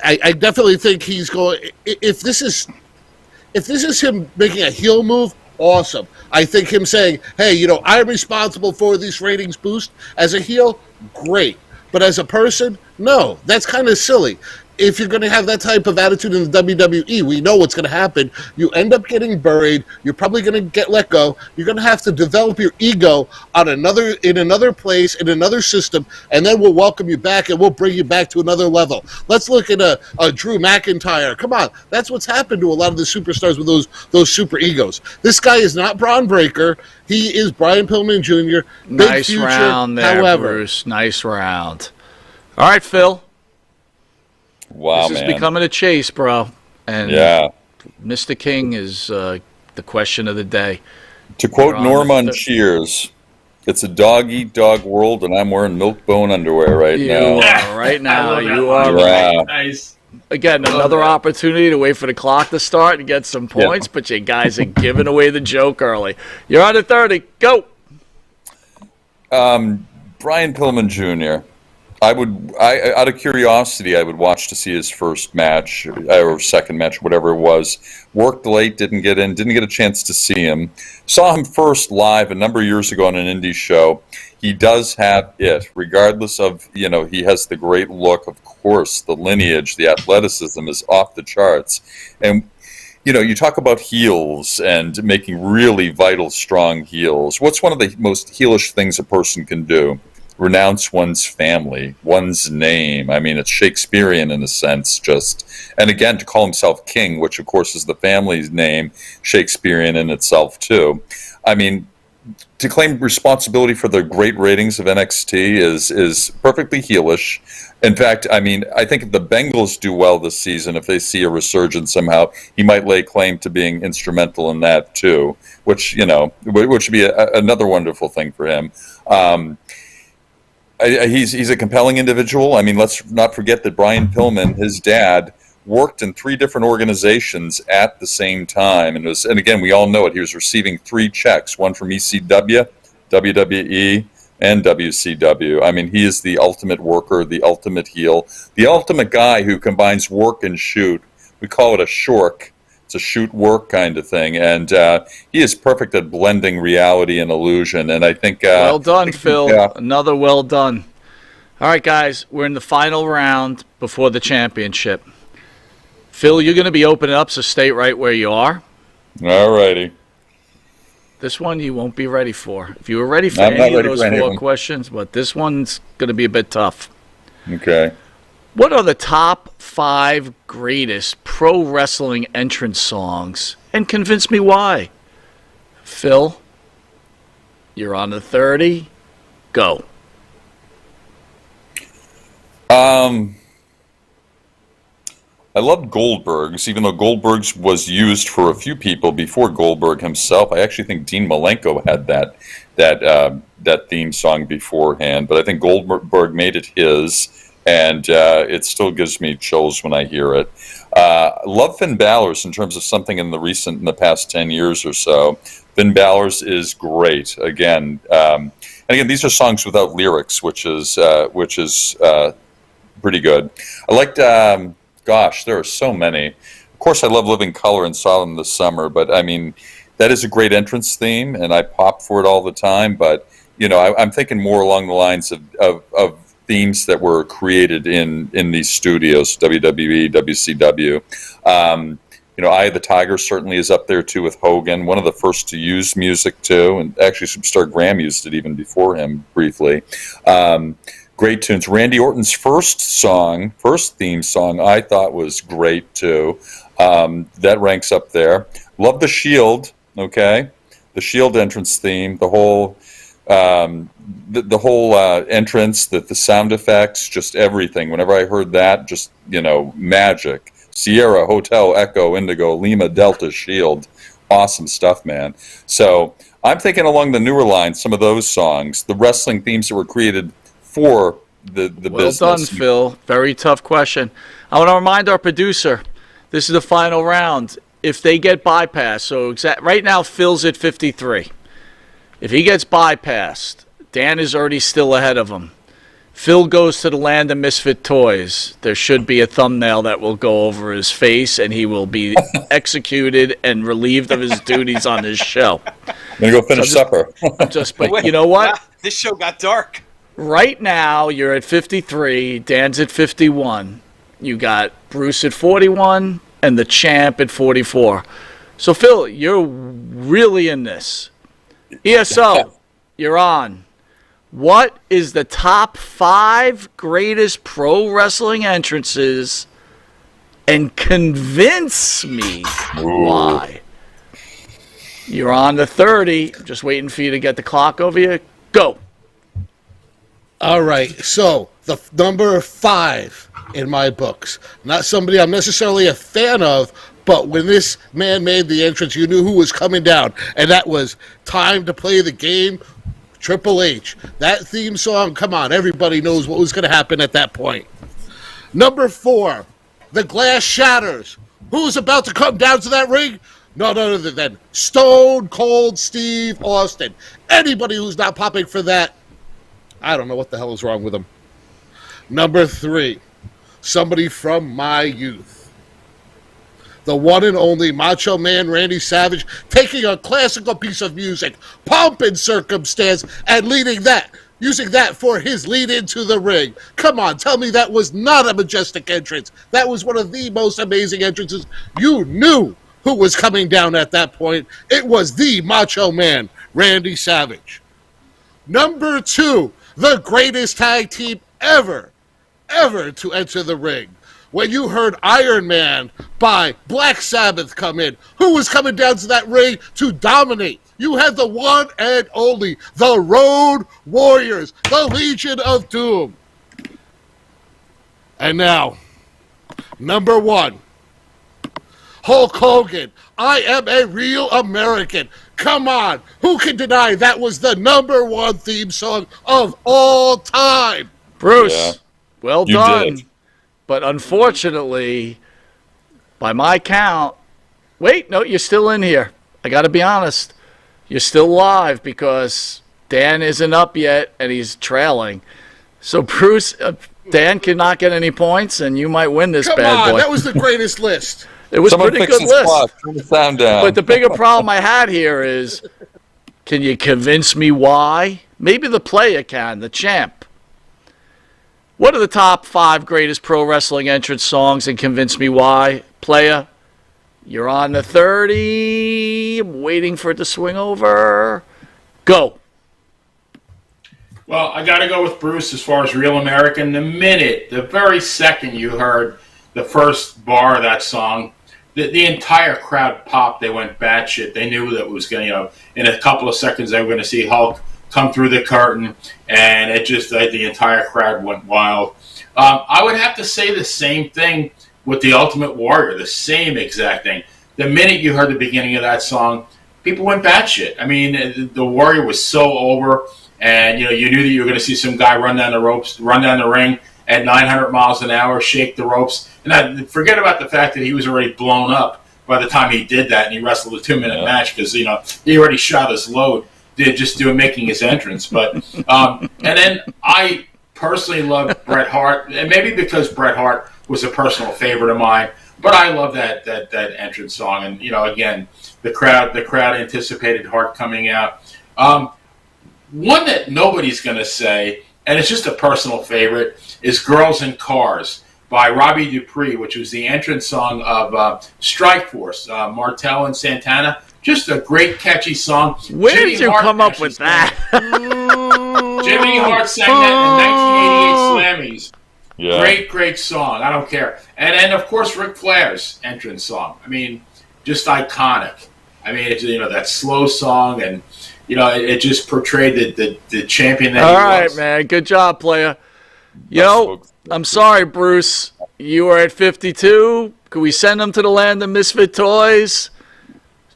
I definitely think he's going. If this is him making a heel move, awesome. I think him saying, hey, I'm responsible for this ratings boost as a heel, great. But as a person, no, that's kind of silly. If you're going to have that type of attitude in the WWE, we know what's going to happen. You end up getting buried. You're probably going to get let go. You're going to have to develop your ego in another place, in another system, and then we'll welcome you back and we'll bring you back to another level. Let's look at a Drew McIntyre. Come on, that's what's happened to a lot of the superstars with those super egos. This guy is not Braun Breaker. He is Brian Pillman Jr. Big Nice future, round there, however. Bruce. Nice round. All right, Phil. Wow, this is man. becoming a chase, bro. And Yeah. Mr. King is the question of the day. To quote on Norm the on Cheers, it's a dog-eat-dog world, and I'm wearing milk-bone underwear right You now. are right now. I love that You line. are Yeah. right. Nice. Again, another opportunity to wait for the clock to start and get some points, but you guys are giving away the joke early. You're on to 30. Go. Brian Pillman Jr. Out of curiosity, I would watch to see his first match or second match, whatever it was. Worked late, didn't get a chance to see him. Saw him first live a number of years ago on an indie show. He does have it, regardless of, he has the great look, of course, the lineage, the athleticism is off the charts. And, you talk about heels and making really vital, strong heels. What's one of the most heelish things a person can do? Renounce one's family, one's name. I mean, it's Shakespearean in a sense, and again, to call himself king, which of course is the family's name, Shakespearean in itself too. I mean, to claim responsibility for the great ratings of NXT is perfectly heelish. In fact, I mean, I think if the Bengals do well this season, if they see a resurgence somehow, he might lay claim to being instrumental in that too, which would be another wonderful thing for him. He's a compelling individual. I mean, let's not forget that Brian Pillman, his dad, worked in 3 different organizations at the same time, and again, we all know it. He was receiving 3 checks, one from ECW, WWE, and WCW. I mean, he is the ultimate worker, the ultimate heel, the ultimate guy who combines work and shoot. We call it a shork. It's a shoot work kind of thing, and he is perfect at blending reality and illusion. And I think Well done, Phil. Yeah. Another well done. All right, guys, we're in the final round before the championship. Phil, you're going to be opening up, so stay right where you are. All righty. This one you won't be ready for. If you were ready for I'm not any of ready those for any of 4 them. questions, but this one's going to be a bit tough. Okay. What are the top 5 greatest pro wrestling entrance songs? And convince me why. Phil, you're on the 30. Go. I loved Goldberg's, even though Goldberg's was used for a few people before Goldberg himself. I actually think Dean Malenko had that theme song beforehand, but I think Goldberg made it his, and it still gives me chills when I hear it. I love Finn Balor's in terms of something in the past 10 years or so. Finn Balor's is great. Again, and again, these are songs without lyrics, which is pretty good. I liked. Gosh, there are so many. Of course, I love Living Color and saw them this summer, but I mean, that is a great entrance theme, and I pop for it all the time. But I'm thinking more along the lines of themes that were created in these studios, WWE, WCW. Eye of the Tiger certainly is up there too with Hogan, one of the first to use music too, and actually Superstar Graham used it even before him briefly. Great tunes. Randy Orton's first theme song, I thought was great too. That ranks up there. Love the Shield. Okay, the Shield entrance theme, the whole entrance, the sound effects, just everything. Whenever I heard that, just magic. Sierra, Hotel, Echo, Indigo, Lima, Delta, Shield. Awesome stuff, man. So I'm thinking along the newer lines, some of those songs, the wrestling themes that were created for the Well business. done, Phil. Very tough question. I want to remind our producer, this is the final round. If they get bypassed, so right now Phil's at 53. If he gets bypassed, Dan is already still ahead of him. Phil goes to the land of misfit toys. There should be a thumbnail that will go over his face, and he will be executed and relieved of his duties on his show. I'm going to go finish supper. But you know what? Wow, this show got dark. Right now, you're at 53. Dan's at 51. You got Bruce at 41 and the champ at 44. So, Phil, you're really in this. ESO, you're on. What is the top 5 greatest pro wrestling entrances? And convince me why. You're on to 30. Just waiting for you to get the clock over you. Go. All right, so the number 5 in my books. Not somebody I'm necessarily a fan of, but when this man made the entrance, you knew who was coming down, and that was Time to Play the Game, Triple H. That theme song, come on, everybody knows what was going to happen at that point. Number 4, the glass shatters. Who's about to come down to that ring? None other than Stone Cold Steve Austin. Anybody who's not popping for that, I don't know what the hell is wrong with him. Number 3, somebody from my youth. The one and only Macho Man Randy Savage taking a classical piece of music, Pomp and Circumstance, and using that for his lead into the ring. Come on, tell me that was not a majestic entrance. That was one of the most amazing entrances. You knew who was coming down at that point. It was the Macho Man Randy Savage. Number 2, the greatest tag team ever to enter the ring. When you heard Iron Man by Black Sabbath come in, who was coming down to that ring to dominate? You had the one and only, the Road Warriors, the Legion of Doom. And now, number 1, Hulk Hogan, I am a real American. Come on, who can deny that was the number 1 theme song of all time? Bruce, well You done. did. But unfortunately, by my count, wait, no, you're still in here. I got to be honest. You're still live because Dan isn't up yet and he's trailing. So, Bruce, Dan cannot get any points and you might win this Come bad on, boy. that was the greatest list. It was a Someone pretty fix good this list. clock. Turn the sound down. But the bigger problem I had here is, can you convince me why? Maybe the player can, the champ. What are the top 5 greatest pro wrestling entrance songs and convince me why? Playa, you're on the 30. I'm waiting for it to swing over. Go. Well, I got to go with Bruce as far as Real American. The very second you heard the first bar of that song, the entire crowd popped. They went batshit. They knew that it was going to, in a couple of seconds, they were going to see Hulk come through the curtain, and it just, the entire crowd went wild. I would have to say the same thing with the Ultimate Warrior, the same exact thing. The minute you heard the beginning of that song, people went batshit. I mean, the Warrior was so over, and you knew that you were going to see some guy run down the ring at 900 miles an hour, shake the ropes, and forget about the fact that he was already blown up by the time he did that, and he wrestled a 2-minute match because he already shot his load. Making his entrance, but and then I personally love Bret Hart, and maybe because Bret Hart was a personal favorite of mine, but I love that entrance song, and again, the crowd anticipated Hart coming out. One that nobody's going to say, and it's just a personal favorite, is "Girls in Cars" by Robbie Dupree, which was the entrance song of Strike Force, Martel and Santana. Just a great, catchy song. Where did you come up with that? Jimmy Hart sang that in 1988 Slammies. Yeah. Great song. I don't care. And then, of course, Ric Flair's entrance song. I mean, just iconic. I mean, it's, that slow song, and it just portrayed the champion that he was. All right, man. Good job, player. I'm sorry, Bruce. You are at 52. Could we send him to the land of misfit toys?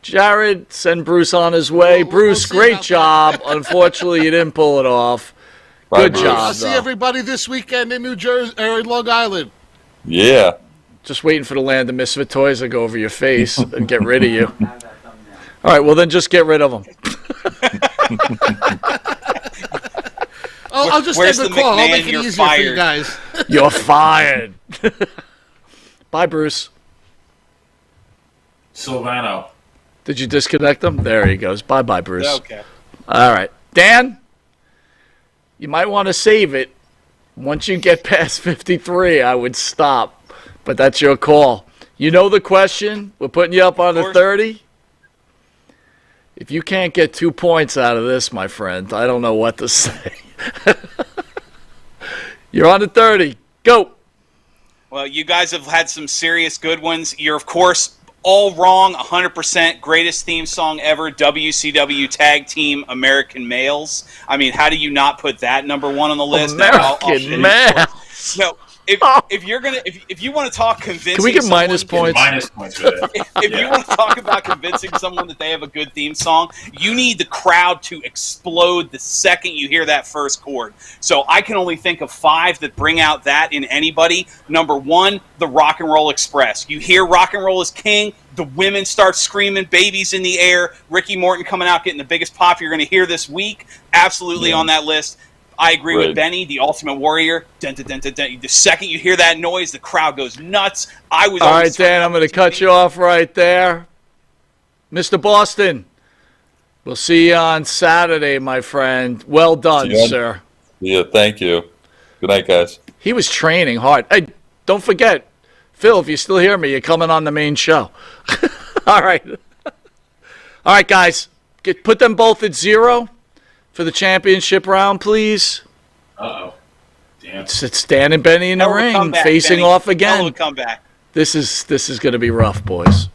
Jared, send Bruce on his way. Bruce, great job. Unfortunately, you didn't pull it off. Good job. I'll see everybody this weekend in New Jersey or in Long Island. Yeah. Just waiting for the land of misfit toys to go over your face and get rid of you. All right, well then just get rid of them. I'll just Where's take the the call. I'll McMahon? make it You're easier for you fired. guys. You're fired. Bye, Bruce. Silvano. Did you disconnect him? There he goes. Bye, Bruce. Okay. All right. Dan, you might want to save it. Once you get past 53, I would stop. But that's your call. You know the question. We're putting you up on the 30. If you can't get 2 points out of this, my friend, I don't know what to say. You're on the 30. Go. Well, you guys have had some serious good ones. You're, of course, all wrong. 100% greatest theme song ever. WCW Tag Team American Males. I mean, how do you not put that number one on the list? American Males. No. If you're gonna if you want to talk convincing, Can we get someone, minus points? Minus points for that. If you want to talk about convincing someone that they have a good theme song, you need the crowd to explode the second you hear that first chord. So I can only think of 5 that bring out that in anybody. Number 1, the Rock and Roll Express. You hear Rock and Roll is King, the women start screaming, babies in the air, Ricky Morton coming out getting the biggest pop you're going to hear this week. Absolutely on that list. I agree with Benny, the Ultimate Warrior. Dun, dun, dun, dun, dun. The second you hear that noise, the crowd goes nuts. All right, Dan, I'm going to cut you off right there. Mr. Boston, we'll see you on Saturday, my friend. Well done, sir. Yeah, thank you. Good night, guys. He was training hard. Hey, don't forget, Phil, if you still hear me, you're coming on the main show. All right. All right, guys. Put them both at 0. For the championship round, please. Uh-oh. Damn. It's Dan and Benny in the ring, comeback, facing Benny. off again. Comeback. This is going to be rough, boys.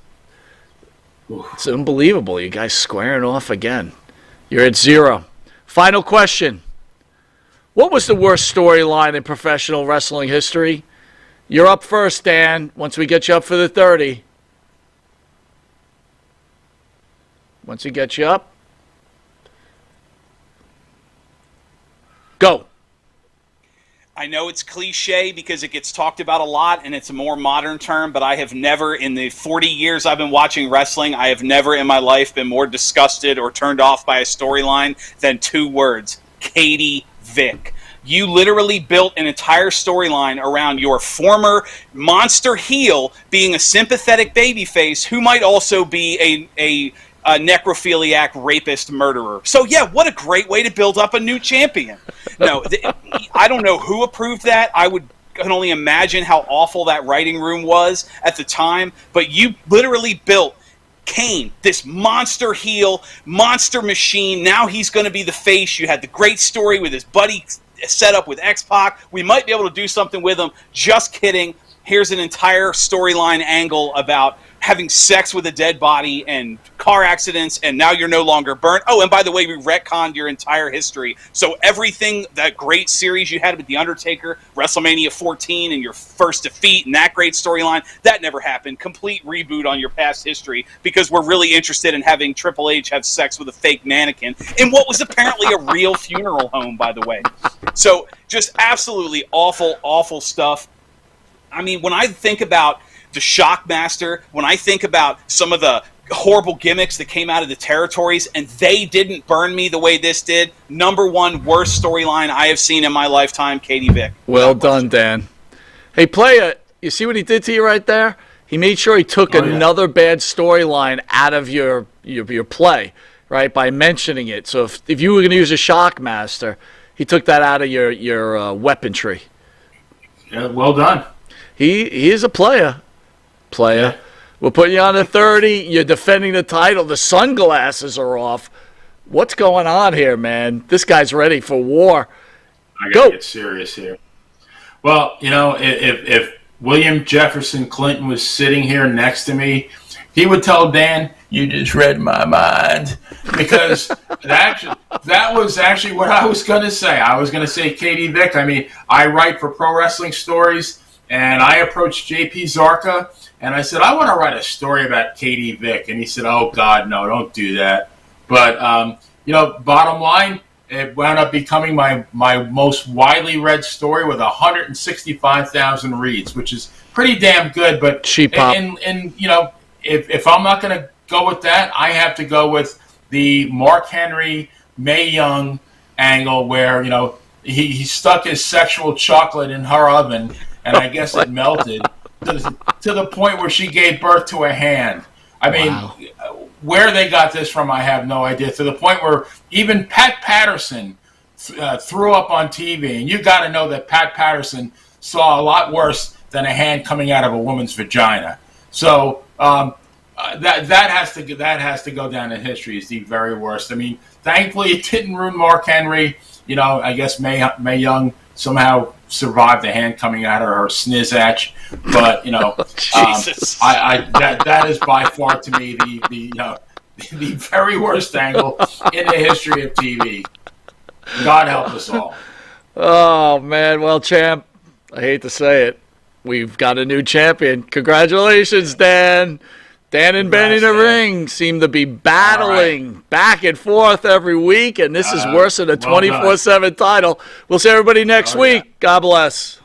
It's unbelievable. You guys squaring off again. You're at 0. Final question. What was the worst storyline in professional wrestling history? You're up first, Dan, once we get you up for the 30. Once we get you up. Go. I know it's cliche because it gets talked about a lot and it's a more modern term, but I have never, in the 40 years I've been watching wrestling, I have never in my life been more disgusted or turned off by a storyline than 2 words: Katie Vick. You literally built an entire storyline around your former monster heel being a sympathetic babyface who might also be a necrophiliac rapist murderer. So yeah, what a great way to build up a new champion. No, I don't know who approved that. I can only imagine how awful that writing room was at the time, but you literally built Kane, this monster heel, monster machine. Now he's going to be the face. You had the great story with his buddy set up with X-Pac. We might be able to do something with him. Just kidding. Here's an entire storyline angle about having sex with a dead body and car accidents, and now you're no longer burnt. Oh, and by the way, we retconned your entire history. So everything, that great series you had with The Undertaker, WrestleMania 14, and your first defeat, and that great storyline, that never happened. Complete reboot on your past history, because we're really interested in having Triple H have sex with a fake mannequin in what was apparently a real funeral home, by the way. So just absolutely awful, awful stuff. I mean, when I think about the Shockmaster, when I think about some of the horrible gimmicks that came out of the territories, and they didn't burn me the way this did, number 1 worst storyline I have seen in my lifetime, Katie Vick. Well done, Dan. Hey, Playa, you see what he did to you right there? He made sure he took another bad storyline out of your play, right, by mentioning it. So if you were going to use a Shockmaster, he took that out of your weaponry. Yeah, well done. He is a player. Yeah. We'll put you on the 30. You're defending the title. The sunglasses are off. What's going on here, man? This guy's ready for war. I gotta get serious here. Well, you know, if William Jefferson Clinton was sitting here next to me, he would tell Dan, "You just read my mind," because that was actually what I was going to say. I was going to say Katie Vick. I mean, I write for Pro Wrestling Stories, and I approached JP Zarka, and I said, I want to write a story about Katie Vick. And he said, oh, God, no, don't do that. But, you know, bottom line, it wound up becoming my most widely read story with 165,000 reads, which is pretty damn good. But cheap pop. And you know, if I'm not going to go with that, I have to go with the Mark Henry, Mae Young angle where, you know, he stuck his sexual chocolate in her oven, and I guess it melted to the point where she gave birth to a hand. I mean, where they got this from, I have no idea. To the point where even Pat Patterson threw up on TV, and you got to know that Pat Patterson saw a lot worse than a hand coming out of a woman's vagina. So that has to go down in history as the very worst. I mean, thankfully it didn't ruin Mark Henry. You know, I guess Mae Young somehow survived the hand coming out of her snizatch, but you know, Jesus. That is by far to me the very worst angle in the history of TV. God help us all. Oh man, well, champ, I hate to say it, we've got a new champion. Congratulations, Dan. Dan and Ben in the ring seem to be battling back and forth every week, and this is worse than a 24/7 title. We'll see everybody next week. God bless.